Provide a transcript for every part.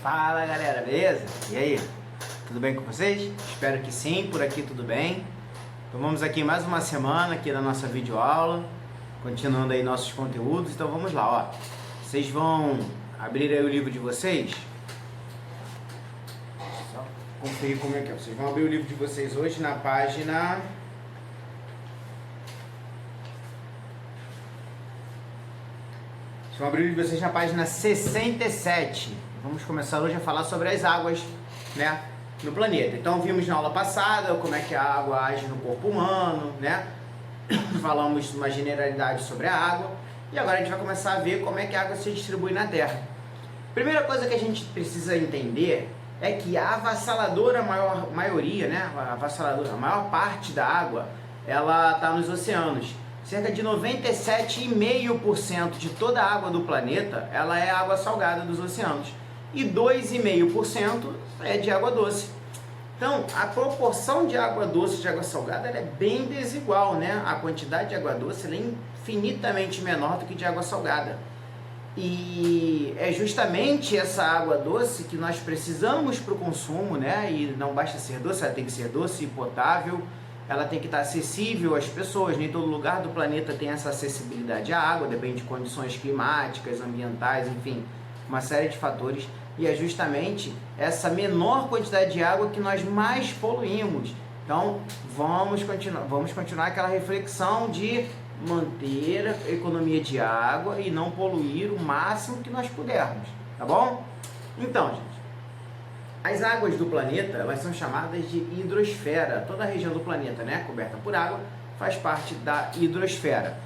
Fala galera, beleza? E aí, tudo bem com vocês? Espero que sim, por aqui tudo bem. Então vamos aqui mais uma semana aqui da nossa videoaula, continuando aí nossos conteúdos. Então vamos lá, ó. Vocês vão abrir aí o livro de vocês. Só conferir como é que é. Vocês vão abrir o livro de vocês hoje na página... Vocês vão abrir o livro de vocês na página 67. Vamos começar hoje a falar sobre as águas, né, no planeta. Então vimos na aula passada como é que a água age no corpo humano, né? Falamos uma generalidade sobre a água e agora a gente vai começar a ver como é que a água se distribui na Terra. Primeira coisa que a gente precisa entender é que a avassaladora maioria, né, a maior parte da água, ela está nos oceanos. Cerca de 97,5% de toda a água do planeta, ela é água salgada dos oceanos. E 2,5% é de água doce. Então, a proporção de água doce e de água salgada ela é bem desigual, né? A quantidade de água doce ela é infinitamente menor do que de água salgada. E é justamente essa água doce que nós precisamos para o consumo, né? E não basta ser doce, ela tem que ser doce e potável. Ela tem que estar acessível às pessoas, nem todo lugar do planeta tem essa acessibilidade à água, depende de condições climáticas, ambientais, enfim, uma série de fatores. E é justamente essa menor quantidade de água que nós mais poluímos. Então, vamos continuar aquela reflexão de manter a economia de água e não poluir o máximo que nós pudermos, tá bom? Então, gente, as águas do planeta, elas são chamadas de hidrosfera. Toda a região do planeta, né, coberta por água, faz parte da hidrosfera.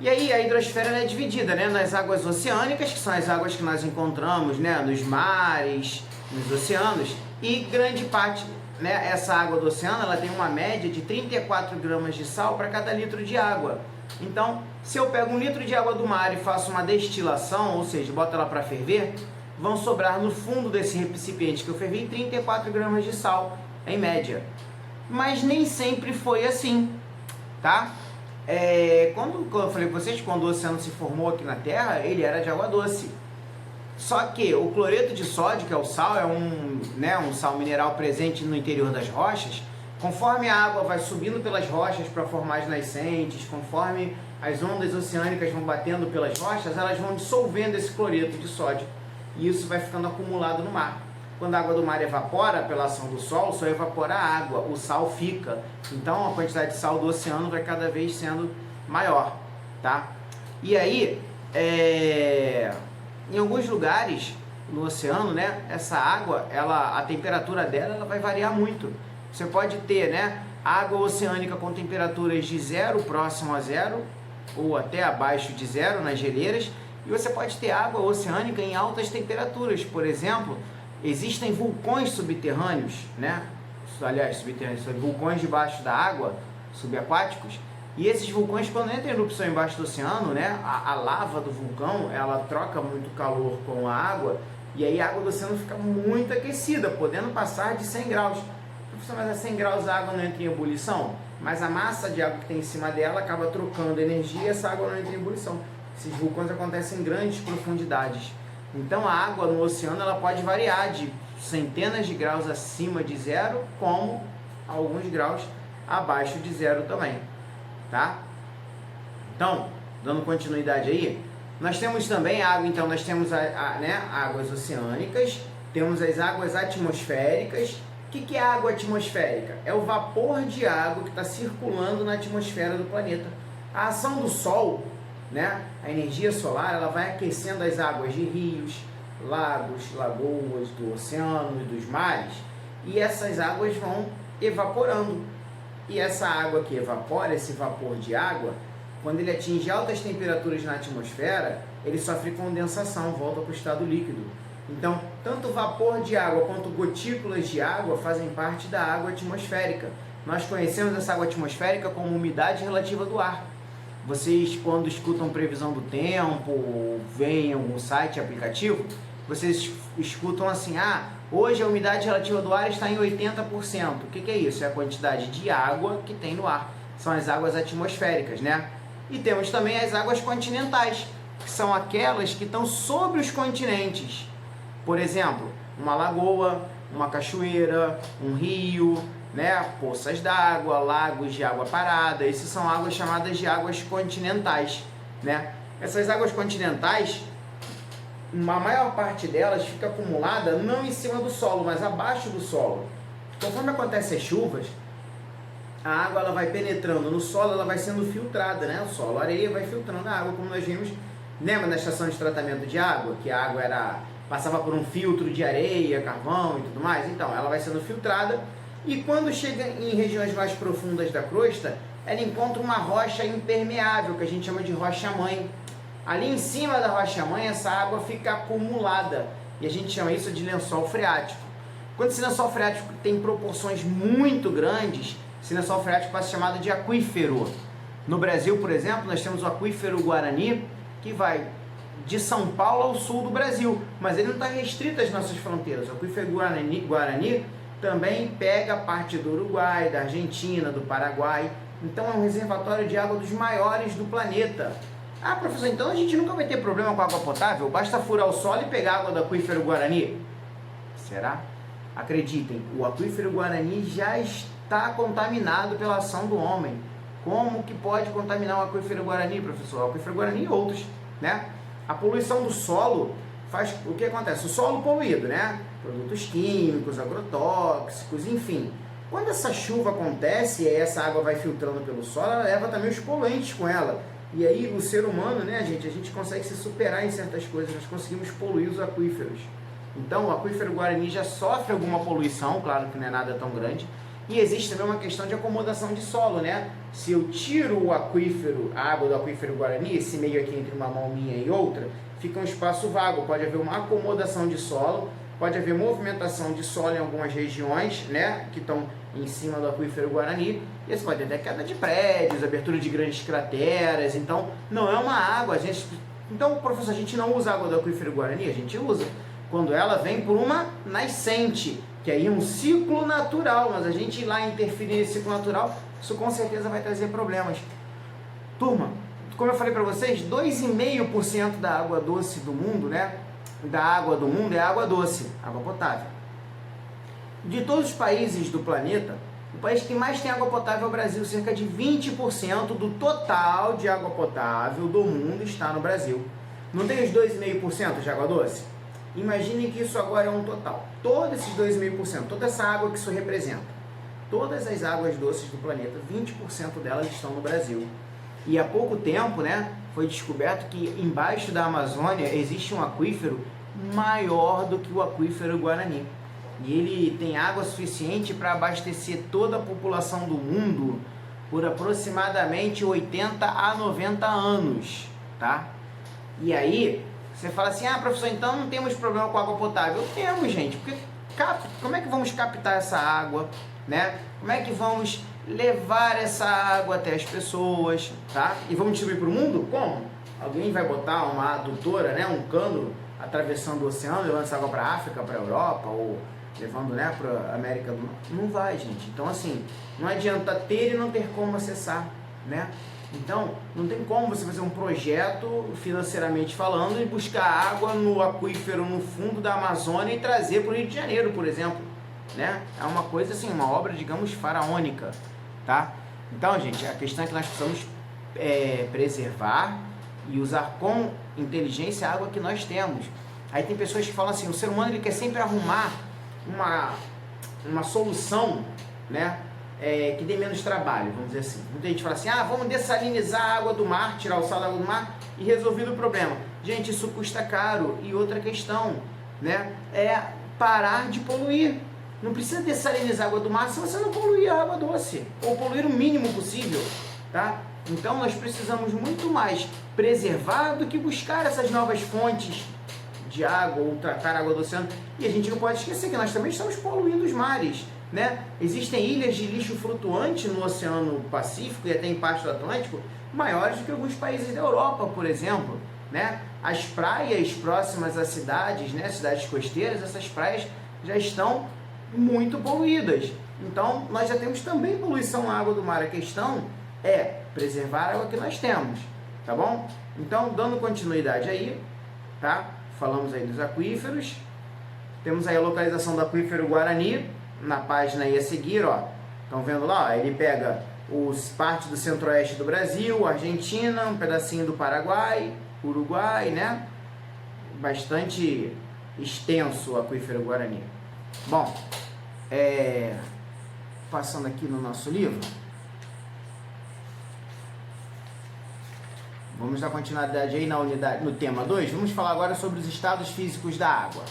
E aí a hidrosfera é dividida, né, nas águas oceânicas, que são as águas que nós encontramos, né, nos mares, nos oceanos, e grande parte, né, essa água do oceano, ela tem uma média de 34 gramas de sal para cada litro de água. Então, se eu pego 1 litro de água do mar e faço uma destilação, ou seja, boto ela para ferver, vão sobrar no fundo desse recipiente que eu fervi 34 gramas de sal, em média. Mas nem sempre foi assim, tá? Quando eu falei para vocês, quando o oceano se formou aqui na Terra, ele era de água doce. Só que o cloreto de sódio, que é o sal, é um sal mineral presente no interior das rochas. Conforme a água vai subindo pelas rochas para formar as nascentes, conforme as ondas oceânicas vão batendo pelas rochas, elas vão dissolvendo esse cloreto de sódio. E isso vai ficando acumulado no mar. Quando a água do mar evapora pela ação do sol, só evapora a água, o sal fica. Então a quantidade de sal do oceano vai cada vez sendo maior, tá? E aí, em alguns lugares no oceano, né, essa água, a temperatura dela ela vai variar muito. Você pode ter, né, água oceânica com temperaturas de 0, próximo a 0, ou até abaixo de 0 nas geleiras. E você pode ter água oceânica em altas temperaturas. Por exemplo, existem vulcões subterrâneos, né? Aliás, subterrâneos, vulcões debaixo da água, subaquáticos. E esses vulcões, quando entram em erupção embaixo do oceano, né? A lava do vulcão, ela troca muito calor com a água. E aí a água do oceano fica muito aquecida, podendo passar de 100 graus. Professor, mas a 100 graus a água não entra em ebulição? Mas a massa de água que tem em cima dela acaba trocando energia e essa água não entra em ebulição. Esses vulcões acontecem em grandes profundidades. Então a água no oceano ela pode variar de centenas de graus acima de 0, como alguns graus abaixo de 0 também, tá? Então, dando continuidade aí, nós temos também água, então nós temos águas oceânicas, temos as águas atmosféricas. O que é água atmosférica? É o vapor de água que está circulando na atmosfera do planeta. A ação do Sol, né, a energia solar, ela vai aquecendo as águas de rios, lagos, lagoas, do oceano e dos mares, e essas águas vão evaporando. E essa água que evapora, esse vapor de água, quando ele atinge altas temperaturas na atmosfera, ele sofre condensação, volta para o estado líquido. Então, tanto vapor de água quanto gotículas de água fazem parte da água atmosférica. Nós conhecemos essa água atmosférica como umidade relativa do ar. Vocês, quando escutam previsão do tempo, veem em algum site, aplicativo, vocês escutam assim, hoje a umidade relativa do ar está em 80%. O que é isso? É a quantidade de água que tem no ar. São as águas atmosféricas, né? E temos também as águas continentais, que são aquelas que estão sobre os continentes. Por exemplo, uma lagoa, uma cachoeira, um rio, né? Poças d'água, lagos de água parada. Essas são águas chamadas de águas continentais, né? Essas águas continentais, a maior parte delas fica acumulada não em cima do solo, mas abaixo do solo. Conforme acontecem as chuvas, a água ela vai penetrando no solo, ela vai sendo filtrada, né? O solo, a areia vai filtrando a água, como nós vimos, lembra na estação de tratamento de água, que a água passava por um filtro de areia, carvão e tudo mais? Então, ela vai sendo filtrada e quando chega em regiões mais profundas da crosta, ela encontra uma rocha impermeável, que a gente chama de rocha-mãe. Ali em cima da rocha-mãe, essa água fica acumulada e a gente chama isso de lençol freático. Quando esse lençol freático tem proporções muito grandes, esse lençol freático passa chamado de aquífero. No Brasil, por exemplo, nós temos o aquífero Guarani, que vai de São Paulo ao sul do Brasil, mas ele não está restrito às nossas fronteiras. O aquífero Guarani também pega a parte do Uruguai, da Argentina, do Paraguai. Então é um reservatório de água dos maiores do planeta. Ah, professor, então a gente nunca vai ter problema com água potável? Basta furar o solo e pegar água do aquífero Guarani? Será? Acreditem, o aquífero Guarani já está contaminado pela ação do homem. Como que pode contaminar o aquífero Guarani, professor? O aquífero Guarani e outros, né? A poluição do solo faz o que acontece? O solo poluído, né? Produtos químicos, agrotóxicos, enfim. Quando essa chuva acontece e essa água vai filtrando pelo solo, ela leva também os poluentes com ela. E aí o ser humano, né, gente, a gente consegue se superar em certas coisas, nós conseguimos poluir os aquíferos. Então o aquífero Guarani já sofre alguma poluição, claro que não é nada tão grande, e existe também uma questão de acomodação de solo, né? Se eu tiro o aquífero, a água do aquífero Guarani, esse meio aqui entre uma mão minha e outra, fica um espaço vago, pode haver uma acomodação de solo, pode haver movimentação de solo em algumas regiões, né, que estão em cima do aquífero Guarani, e você pode ter queda de prédios, abertura de grandes crateras, então não é uma água, então, professor, a gente não usa a água do aquífero Guarani, a gente usa quando ela vem por uma nascente, que aí é um ciclo natural, mas a gente ir lá interferir nesse ciclo natural, isso com certeza vai trazer problemas. Turma, como eu falei para vocês, 2,5% da água doce do mundo, né, da água do mundo é água doce, água potável. De todos os países do planeta, o país que mais tem água potável é o Brasil. Cerca de 20% do total de água potável do mundo está no Brasil. Não tem os 2,5% de água doce? Imaginem que isso agora é um total. Todos esses 2,5%, toda essa água que isso representa, todas as águas doces do planeta, 20% delas estão no Brasil. E há pouco tempo, né, foi descoberto que embaixo da Amazônia existe um aquífero maior do que o aquífero Guarani. E ele tem água suficiente para abastecer toda a população do mundo por aproximadamente 80 a 90 anos, tá? E aí, você fala assim, ah, professor, então não temos problema com água potável. Temos, gente, porque como é que vamos captar essa água, né? Como é que vamos levar essa água até as pessoas, tá? E vamos distribuir para o mundo? Como? Alguém vai botar uma adutora, né, um cano atravessando o oceano, levando essa água para a África, para a Europa, ou levando, né, para a América do Norte? Não vai, gente. Então, assim, não adianta ter e não ter como acessar, né? Então, não tem como você fazer um projeto, financeiramente falando, e buscar água no aquífero, no fundo da Amazônia e trazer para o Rio de Janeiro, por exemplo, né? É uma coisa assim, uma obra, digamos, faraônica, tá? Então, gente, a questão é que nós precisamos preservar e usar com inteligência a água que nós temos. Aí tem pessoas que falam assim, o ser humano ele quer sempre arrumar uma solução, né, que dê menos trabalho, vamos dizer assim. Muita gente fala assim, ah, vamos dessalinizar a água do mar, tirar o sal da água do mar e resolvido o problema. Gente, isso custa caro. E outra questão, né, é parar de poluir. Não precisa dessalinizar a água do mar se você não poluir a água doce, ou poluir o mínimo possível, tá? Então nós precisamos muito mais preservar do que buscar essas novas fontes de água ou tratar a água do oceano. E a gente não pode esquecer que nós também estamos poluindo os mares, né? Existem ilhas de lixo flutuante no Oceano Pacífico e até em parte do Atlântico, maiores do que alguns países da Europa, por exemplo, né? As praias próximas às cidades, né, cidades costeiras, essas praias já estão muito poluídas. Então, nós já temos também poluição na água do mar. A questão é preservar a água que nós temos, tá bom? Então, dando continuidade aí, tá? Falamos aí dos aquíferos, Temos aí a localização do aquífero Guarani, na página aí a seguir, ó. Estão vendo lá? Ó, ele pega parte do centro-oeste do Brasil, Argentina, um pedacinho do Paraguai, Uruguai, né? Bastante extenso o aquífero Guarani. Bom, passando aqui no nosso livro, vamos dar continuidade aí no tema 2, vamos falar agora sobre os estados físicos da água,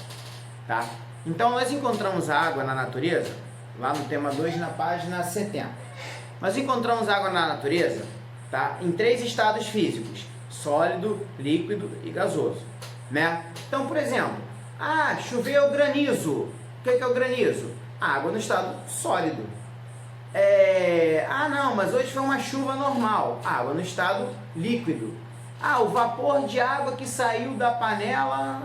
tá? Então, nós encontramos a água na natureza, lá no tema 2, na página 70. Nós encontramos água na natureza, tá? Em 3 estados físicos, sólido, líquido e gasoso, né? Então, por exemplo, choveu granizo. O que é o granizo? Água no estado sólido. Não, mas hoje foi uma chuva normal. Água no estado líquido. O vapor de água que saiu da panela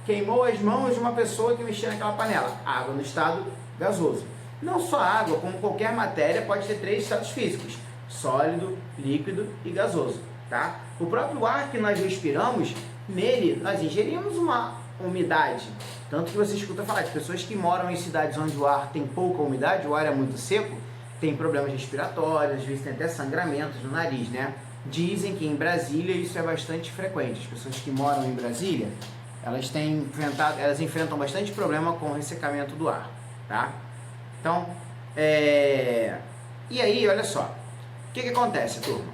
queimou as mãos de uma pessoa que mexia naquela panela. Água no estado gasoso. Não só água, como qualquer matéria, pode ter 3 estados físicos: sólido, líquido e gasoso, tá? O próprio ar que nós respiramos, nele nós ingerimos uma umidade. Tanto que você escuta falar de pessoas que moram em cidades onde o ar tem pouca umidade, o ar é muito seco, tem problemas respiratórios, às vezes tem até sangramentos no nariz, né? Dizem que em Brasília isso é bastante frequente. As pessoas que moram em Brasília, elas enfrentam bastante problema com o ressecamento do ar, tá? Então, e aí, olha só, o que acontece, turma?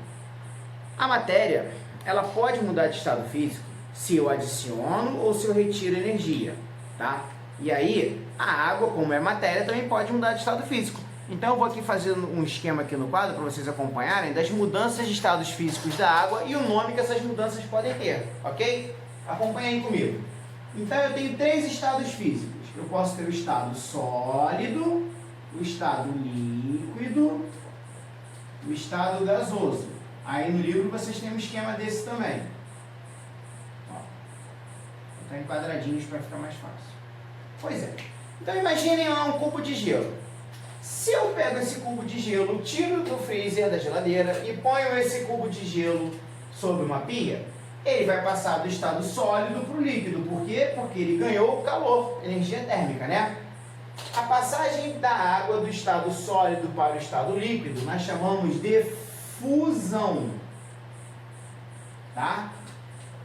A matéria, ela pode mudar de estado físico se eu adiciono ou se eu retiro energia, tá? E aí, a água, como é matéria, também pode mudar de estado físico. Então eu vou aqui fazer um esquema aqui no quadro para vocês acompanharem das mudanças de estados físicos da água e o nome que essas mudanças podem ter, ok? Acompanha aí comigo. Então eu tenho 3 estados físicos. Eu posso ter o estado sólido, o estado líquido, o estado gasoso. Aí no livro vocês têm um esquema desse também. Ó, vou botar em quadradinhos para ficar mais fácil. Pois é. Então imaginem lá um cubo de gelo. Se eu pego esse cubo de gelo, tiro do freezer, da geladeira e ponho esse cubo de gelo sobre uma pia, ele vai passar do estado sólido para o líquido. Por quê? Porque ele ganhou calor, energia térmica, né? A passagem da água do estado sólido para o estado líquido nós chamamos de fusão, tá?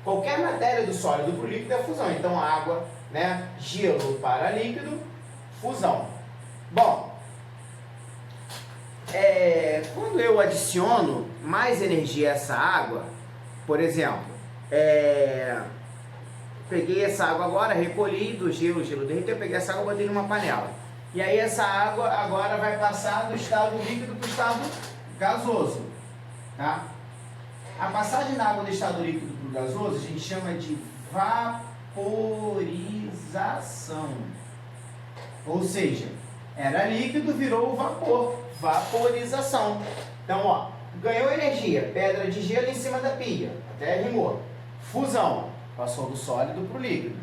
Qualquer matéria do sólido para o líquido é fusão. Então, água, né? Gelo para líquido, fusão. Bom, quando eu adiciono mais energia a essa água, por exemplo, peguei essa água agora, recolhi do gelo, o gelo derreteu, peguei essa água e botei numa panela. E aí essa água agora vai passar do estado líquido para o estado gasoso, tá? A passagem da água do estado líquido para o gasoso a gente chama de vaporização. Ou seja, era líquido, virou vapor, vaporização. Então, ó, ganhou energia, pedra de gelo em cima da pia, até rimou. Fusão, passou do sólido para o líquido.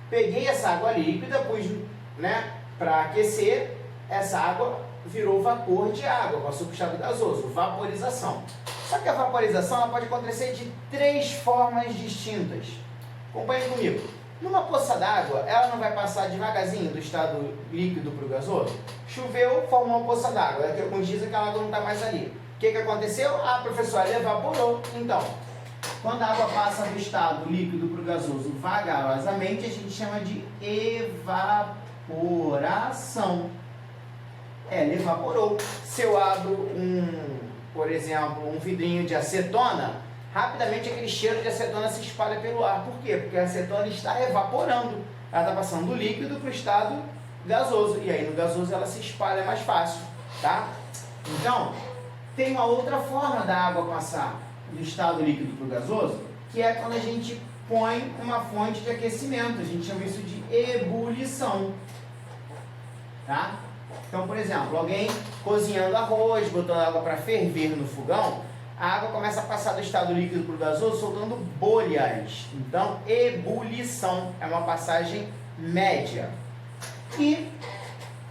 Peguei essa água líquida, pus, né, para aquecer, essa água virou vapor de água, passou para o estado gasoso, vaporização. Só que a vaporização ela pode acontecer de 3 formas distintas. Acompanhe comigo. Numa poça d'água, ela não vai passar devagarzinho do estado líquido para o gasoso? Choveu, formou uma poça d'água. Daqui a alguns dias aquela água não está mais ali. O que aconteceu? Professora, ela evaporou. Então, quando a água passa do estado líquido para o gasoso vagarosamente, a gente chama de evaporação. Ela evaporou. Se eu abro por exemplo, um vidrinho de acetona, rapidamente aquele cheiro de acetona se espalha pelo ar. Por quê? Porque a acetona está evaporando. Ela está passando do líquido para o estado gasoso. E aí no gasoso ela se espalha mais fácil, tá? Então, tem uma outra forma da água passar do estado líquido para o gasoso, que é quando a gente põe uma fonte de aquecimento. A gente chama isso de ebulição, tá? Então, por exemplo, alguém cozinhando arroz, botando água para ferver no fogão, a água começa a passar do estado líquido para o gasoso soltando bolhas. Então, ebulição é uma passagem média. E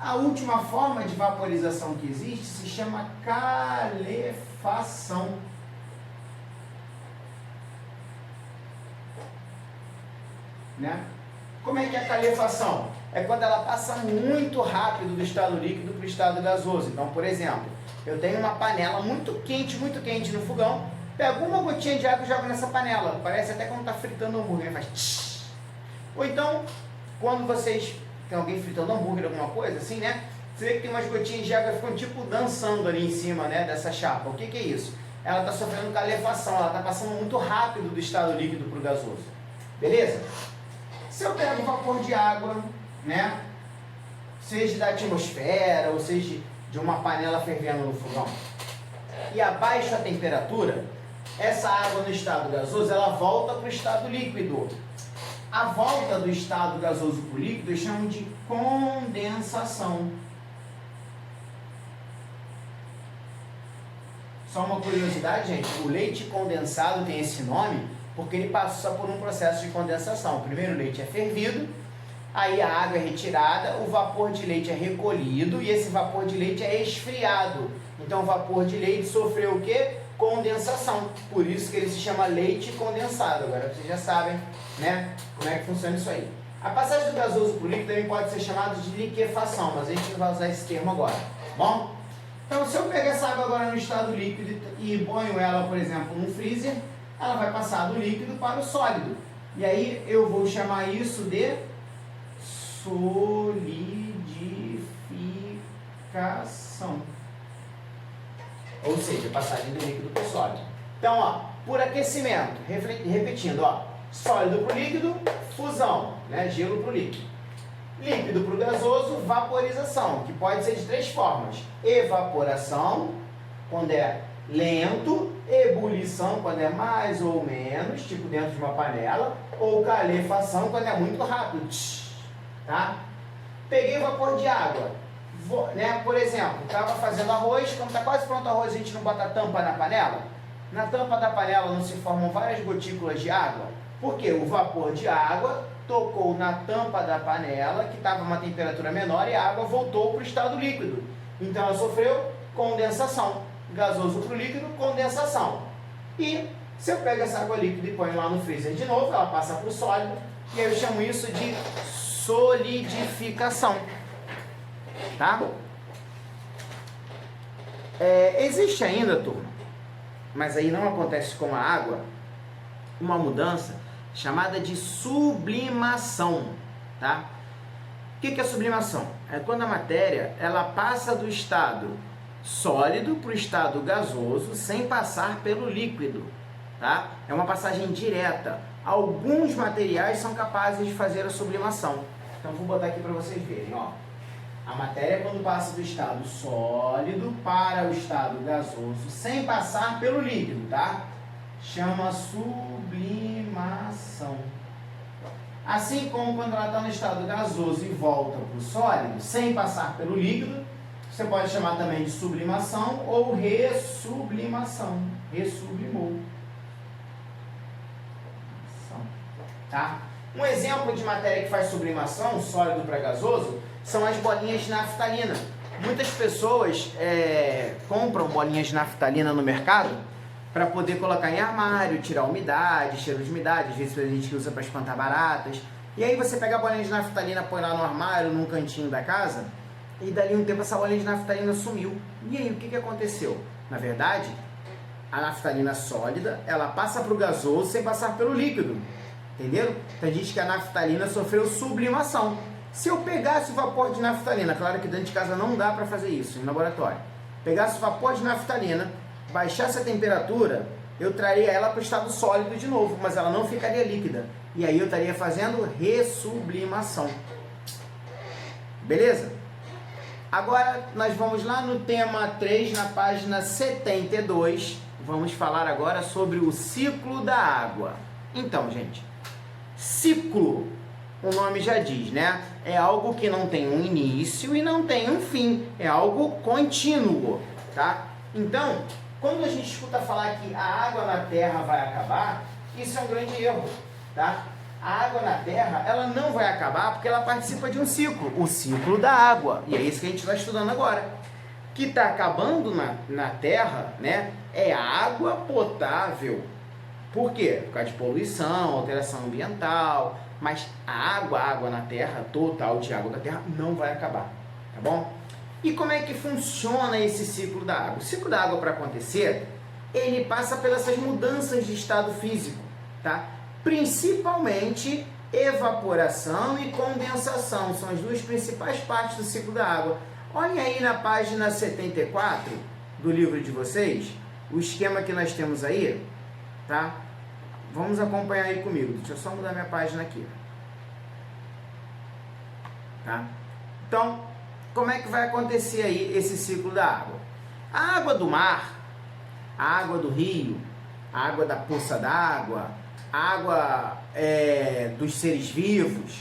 a última forma de vaporização que existe se chama calefação. Né? Como é que é a calefação? É quando ela passa muito rápido do estado líquido para o estado gasoso. Então, por exemplo, eu tenho uma panela muito quente no fogão, pego uma gotinha de água e jogo nessa panela. Parece até quando está fritando hambúrguer, faz tsh. Ou então, quando vocês tem alguém fritando hambúrguer, alguma coisa assim, né? Você vê que tem umas gotinhas de água que ficam tipo dançando ali em cima, né, dessa chapa. O que que é isso? Ela está sofrendo calefação, ela está passando muito rápido do estado líquido para o gasoso. Beleza? Se eu pego vapor de água, né, seja da atmosfera ou seja de uma panela fervendo no fogão, e abaixo a temperatura, essa água no estado gasoso, ela volta para o estado líquido. A volta do estado gasoso para o líquido eu chamo de condensação. Só uma curiosidade, gente, o leite condensado tem esse nome porque ele passa por um processo de condensação. Primeiro o leite é fervido, aí a água é retirada, o vapor de leite é recolhido e esse vapor de leite é esfriado. Então o vapor de leite sofreu o quê? Condensação. Por isso que ele se chama leite condensado. Agora vocês já sabem, né, como é que funciona isso aí. A passagem do gasoso para o líquido também pode ser chamada de liquefação, mas a gente não vai usar esse termo agora, bom? Então, se eu pegar essa água agora no estado líquido e banho ela, por exemplo, num freezer, ela vai passar do líquido para o sólido. E aí eu vou chamar isso de solidificação. Ou seja, passagem do líquido para o sólido. Então, ó, por aquecimento, repetindo, ó, sólido para o líquido, fusão, né, gelo para o líquido. Líquido para o gasoso, vaporização, que pode ser de três formas. Evaporação, quando é lento, ebulição, quando é mais ou menos, tipo dentro de uma panela, ou calefação, quando é muito rápido, tá? Peguei vapor de água, né? Por exemplo, estava fazendo arroz, quando está quase pronto o arroz, a gente não bota a tampa na panela? Na tampa da panela não se formam várias gotículas de água? Porque o vapor de água tocou na tampa da panela, que estava a uma temperatura menor, e a água voltou para o estado líquido. Então ela sofreu condensação. Gasoso para o líquido, condensação. E se eu pego essa água líquida e ponho lá no freezer de novo, ela passa para o sólido, e aí eu chamo isso de solidificação. Tá? Existe ainda, turma, mas aí não acontece com a água, uma mudança chamada de sublimação, tá? O que é sublimação? É quando a matéria ela passa do estado sólido para o estado gasoso sem passar pelo líquido, tá? É uma passagem direta. Alguns materiais são capazes de fazer a sublimação. Então vou botar aqui para vocês verem, ó. A matéria quando passa do estado sólido para o estado gasoso sem passar pelo líquido, tá? Chama sublimação. Assim como quando ela está no estado gasoso e volta para o sólido, sem passar pelo líquido, você pode chamar também de sublimação ou ressublimação. Ressublimou. Tá? Um exemplo de matéria que faz sublimação, sólido para gasoso, são as bolinhas de naftalina. Muitas pessoas compram bolinhas de naftalina no mercado para poder colocar em armário, tirar umidade, cheiro de umidade, às vezes a gente usa para espantar baratas. E aí você pega a bolinha de naftalina, põe lá no armário, num cantinho da casa, e dali um tempo essa bolinha de naftalina sumiu. E aí, o que aconteceu? Na verdade, a naftalina sólida, ela passa para o gasoso sem passar pelo líquido. Entenderam? Então a gente diz que a naftalina sofreu sublimação. Se eu pegasse o vapor de naftalina, claro que dentro de casa não dá para fazer isso, em laboratório. Pegasse o vapor de naftalina, baixasse a temperatura, eu traria ela para o estado sólido de novo, mas ela não ficaria líquida. E aí eu estaria fazendo ressublimação. Beleza? Agora nós vamos lá no tema 3, na página 72. Vamos falar agora sobre o ciclo da água. Então, gente, ciclo, o nome já diz, né? É algo que não tem um início e não tem um fim. É algo contínuo, tá? Então, quando a gente escuta falar que a água na Terra vai acabar, isso é um grande erro, tá? A água na Terra, ela não vai acabar porque ela participa de um ciclo, o ciclo da água. E é isso que a gente está estudando agora. O que está acabando na Terra, né, é a água potável. Por quê? Por causa de poluição, alteração ambiental, Mas a água na Terra, total de água da Terra, não vai acabar, tá bom? E como é que funciona esse ciclo da água? O ciclo da água, para acontecer, ele passa pelas essas mudanças de estado físico, tá? Principalmente evaporação e condensação, são as duas principais partes do ciclo da água. Olhem aí na página 74 do livro de vocês, o esquema que nós temos aí, tá? Vamos acompanhar aí comigo. Deixa eu só mudar minha página aqui. Tá? Então, como é que vai acontecer aí esse ciclo da água? A água do mar, a água do rio, a água da poça d'água, a água dos seres vivos,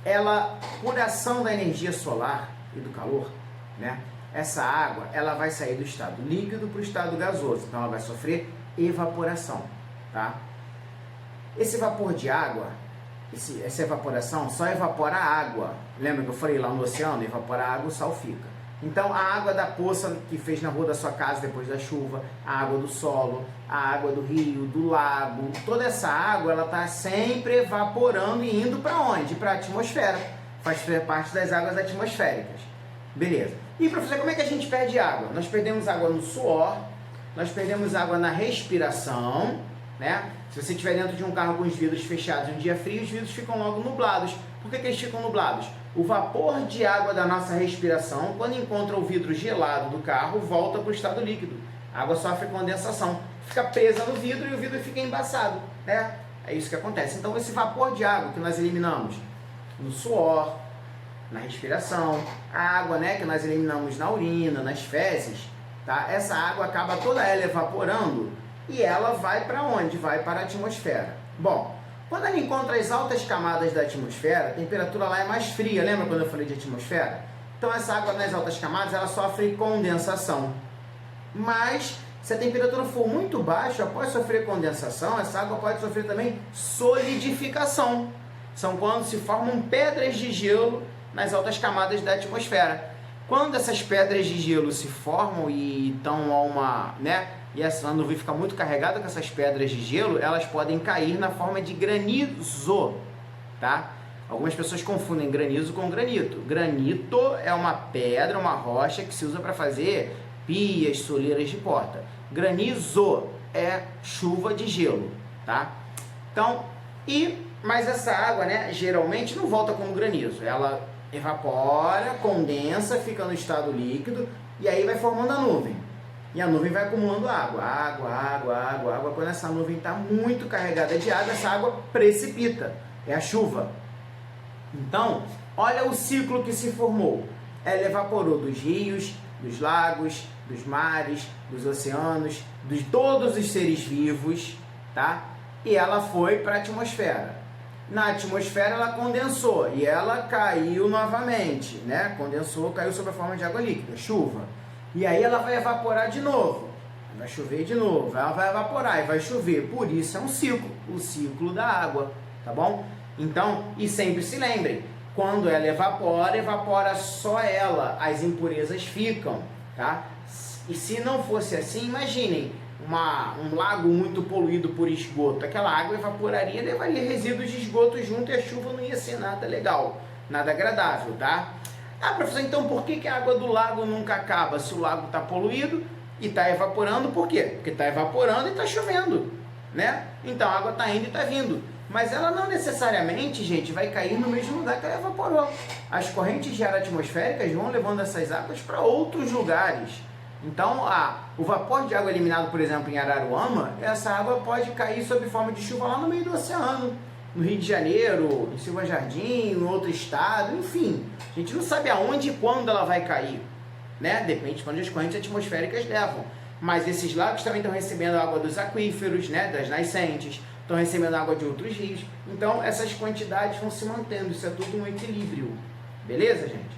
ela, por ação da energia solar e do calor, né? Essa água, ela vai sair do estado líquido para o estado gasoso, então ela vai sofrer evaporação, tá? Esse vapor de água, essa evaporação só evapora a água. Lembra que eu falei lá no oceano, evapora a água, o sal fica. Então a água da poça que fez na rua da sua casa depois da chuva, a água do solo, a água do rio, do lago, toda essa água, ela está sempre evaporando e indo para onde? Para a atmosfera. Faz parte das águas atmosféricas. Beleza. E professor, como é que a gente perde água? Nós perdemos água no suor, nós perdemos água na respiração, né? Se você estiver dentro de um carro com os vidros fechados em um dia frio, os vidros ficam logo nublados. Por que eles ficam nublados? O vapor de água da nossa respiração, quando encontra o vidro gelado do carro, volta para o estado líquido. A água sofre condensação, fica presa no vidro e o vidro fica embaçado, né? É isso que acontece. Então esse vapor de água que nós eliminamos no suor, na respiração, a água, né, que nós eliminamos na urina, nas fezes, tá? Essa água acaba toda ela evaporando e ela vai para onde? Vai para a atmosfera. Bom, quando ela encontra as altas camadas da atmosfera, a temperatura lá é mais fria. Lembra quando eu falei de atmosfera? Então essa água nas altas camadas, ela sofre condensação. Mas se a temperatura for muito baixa, após sofrer condensação, essa água pode sofrer também solidificação. São quando se formam pedras de gelo nas altas camadas da atmosfera. Quando essas pedras de gelo se formam e estão a uma, né, e essa nuvem fica muito carregada com essas pedras de gelo, elas podem cair na forma de granizo, tá? Algumas pessoas confundem granizo com granito. Granito é uma pedra, uma rocha que se usa para fazer pias, soleiras de porta. Granizo é chuva de gelo, tá? Então, mas essa água, né, geralmente não volta como granizo. Ela evapora, condensa, fica no estado líquido e aí vai formando a nuvem. E a nuvem vai acumulando água. Quando essa nuvem está muito carregada de água, essa água precipita. É a chuva. Então, olha o ciclo que se formou. Ela evaporou dos rios, dos lagos, dos mares, dos oceanos, de todos os seres vivos, tá? E ela foi para a atmosfera. Na atmosfera ela condensou e ela caiu novamente, né? Condensou, caiu sob a forma de água líquida, chuva. E aí ela vai evaporar de novo, vai chover de novo, ela vai evaporar e vai chover. Por isso é um ciclo, o ciclo da água, tá bom? Então, e sempre se lembrem, quando ela evapora, evapora só ela, as impurezas ficam, tá? E se não fosse assim, imaginem, um lago muito poluído por esgoto, aquela água evaporaria e levaria resíduos de esgoto junto e a chuva não ia ser nada legal, nada agradável, tá? Ah, professor, então por que a água do lago nunca acaba? Se o lago está poluído e está evaporando, por quê? Porque está evaporando e está chovendo, né? Então a água está indo e está vindo. Mas ela não necessariamente, gente, vai cair no mesmo lugar que ela evaporou. As correntes de ar atmosféricas vão levando essas águas para outros lugares. Então, o vapor de água eliminado, por exemplo, em Araruama, essa água pode cair sob forma de chuva lá no meio do oceano, no Rio de Janeiro, em Silva Jardim, em outro estado, enfim. A gente não sabe aonde e quando ela vai cair, né? Depende de onde as correntes atmosféricas levam. Mas esses lagos também estão recebendo água dos aquíferos, né? Das nascentes, estão recebendo água de outros rios. Então, essas quantidades vão se mantendo, isso é tudo um equilíbrio. Beleza, gente?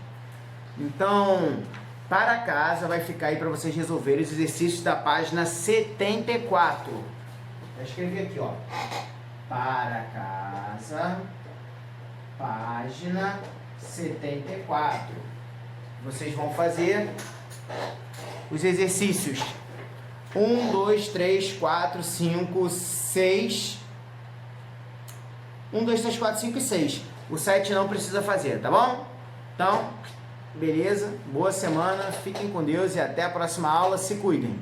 Então, para casa vai ficar aí para vocês resolverem os exercícios da página 74. Vou escrever aqui, ó. Para casa, página 74. Vocês vão fazer os exercícios 1, 2, 3, 4, 5, 6. 1, 2, 3, 4, 5 e 6. O 7 não precisa fazer, tá bom? Então, beleza, boa semana, fiquem com Deus e até a próxima aula, se cuidem.